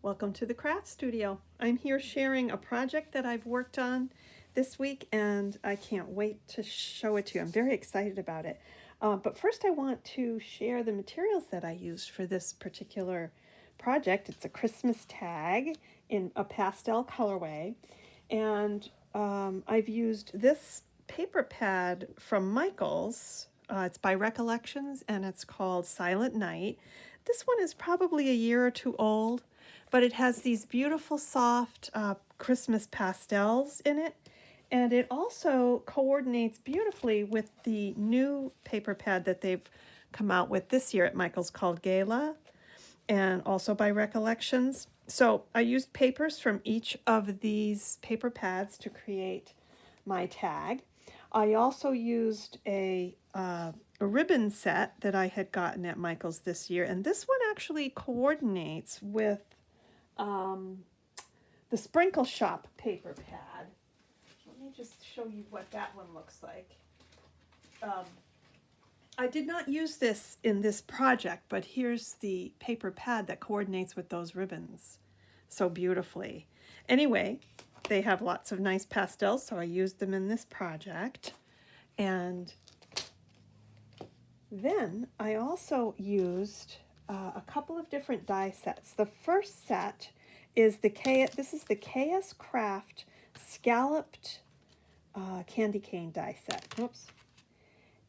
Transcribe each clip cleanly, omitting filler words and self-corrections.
Welcome to the Craft Studio. I'm here sharing a project that I've worked on this week and I can't wait to show it to you. I'm very excited about it. But first I want to share the materials that I used for this particular project. It's a Christmas tag in a pastel colorway, and I've used this paper pad from Michaels. It's by Recollections and it's called Silent Night. This one is probably a year or two old, but it has these beautiful soft Christmas pastels in it. And it also coordinates beautifully with the new paper pad that they've come out with this year at Michaels called Gala, and also by Recollections. So I used papers from each of these paper pads to create my tag. I also used a ribbon set that I had gotten at Michaels this year, and this one actually coordinates with the Sprinkle Shop paper pad. Let me just show you what that one looks like. I did not use this in this project, but here's the paper pad that coordinates with those ribbons so beautifully. Anyway, they have lots of nice pastels, so I used them in this project. And then I also used a couple of different die sets. The first set is this is the KS Craft Scalloped Candy Cane die set. Whoops.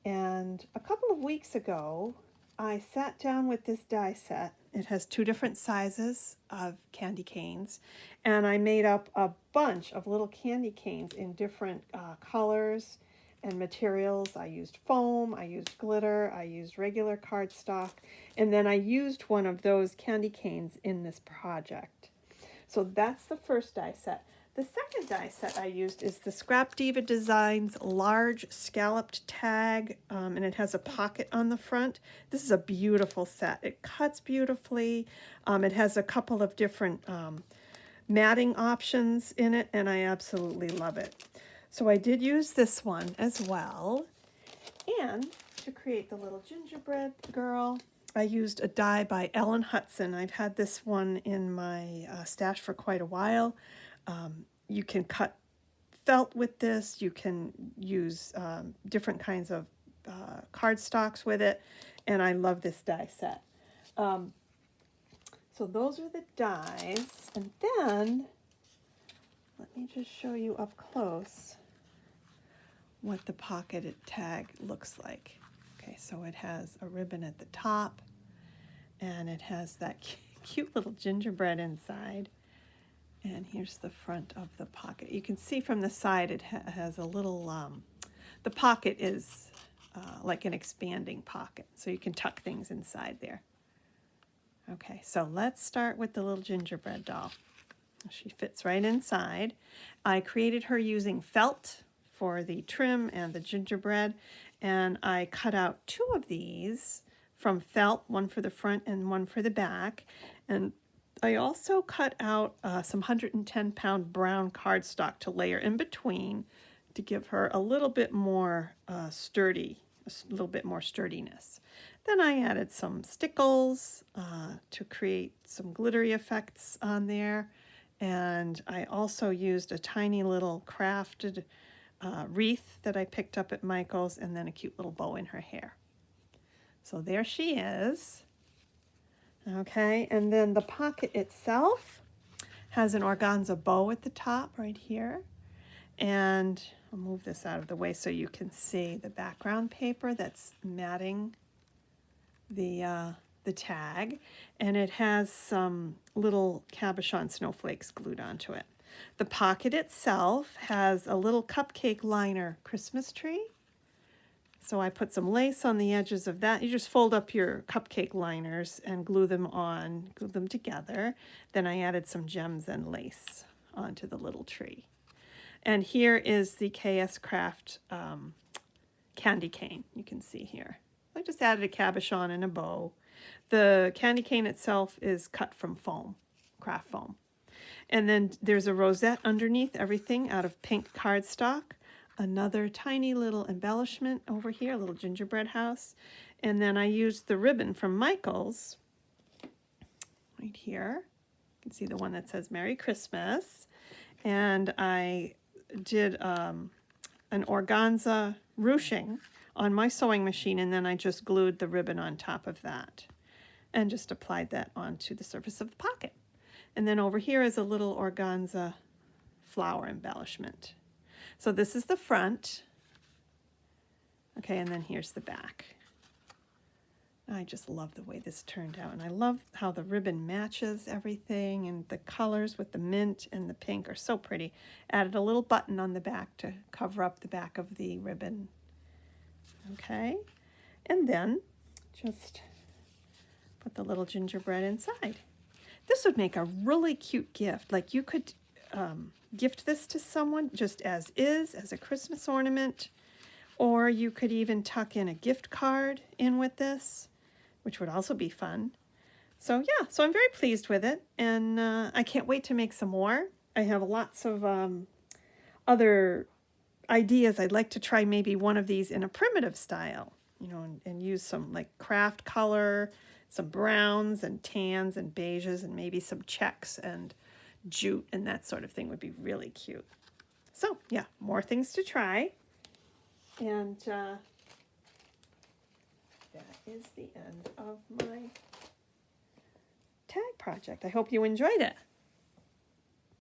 And a couple of weeks ago, I sat down with this die set. It has two different sizes of candy canes, and I made up a bunch of little candy canes in different colors and materials. I used foam, I used glitter, I used regular cardstock, and then I used one of those candy canes in this project. So that's the first die set. The second die set I used is the Scrap Diva Designs large scalloped tag, and it has a pocket on the front. This is a beautiful set. It cuts beautifully. It has a couple of different matting options in it, and I absolutely love it. So I did use this one as well. And to create the little gingerbread girl, I used a die by Ellen Hudson. I've had this one in my stash for quite a while. You can cut felt with this. You can use different kinds of cardstocks with it, and I love this die set. So those are the dies, and then let me just show you up close what the pocketed tag looks like. Okay, so it has a ribbon at the top, and it has that cute little gingerbread inside. And here's the front of the pocket. You can see from the side it has a little, the pocket is like an expanding pocket, so you can tuck things inside there. Okay, so let's start with the little gingerbread doll. She fits right inside. I created her using felt for the trim and the gingerbread, and I cut out two of these from felt, one for the front and one for the back. And I also cut out some 110-pound brown cardstock to layer in between to give her a little bit more sturdiness. Then I added some stickles to create some glittery effects on there. And I also used a tiny little crafted wreath that I picked up at Michael's, and then a cute little bow in her hair. So there she is. Okay, and then the pocket itself has an organza bow at the top right here. And I'll move this out of the way so you can see the background paper that's matting the tag. And it has some little cabochon snowflakes glued onto it. The pocket itself has a little cupcake liner Christmas tree. So I put some lace on the edges of that. You just fold up your cupcake liners and glue them together. Then I added some gems and lace onto the little tree. And here is the KS Craft candy cane, you can see here. I just added a cabochon and a bow. The candy cane itself is cut from foam, craft foam. And then there's a rosette underneath everything out of pink cardstock. Another tiny little embellishment over here, a little gingerbread house. And then I used the ribbon from Michaels right here. You can see the one that says Merry Christmas. And I did an organza ruching on my sewing machine, and then I just glued the ribbon on top of that and just applied that onto the surface of the pocket. And then over here is a little organza flower embellishment. So this is the front. Okay, and then here's the back. I just love the way this turned out, and I love how the ribbon matches everything, and the colors with the mint and the pink are so pretty. Added a little button on the back to cover up the back of the ribbon. Okay, and then just put the little gingerbread inside. This would make a really cute gift. Like you could gift this to someone just as is, as a Christmas ornament, or you could even tuck in a gift card in with this, which would also be fun. So yeah, so I'm very pleased with it, and I can't wait to make some more. I have lots of other ideas. I'd like to try maybe one of these in a primitive style, you know, and use some like craft color, some browns and tans and beiges, and maybe some checks and jute and that sort of thing would be really cute. So yeah, more things to try. And that is the end of my tag project. I hope you enjoyed it.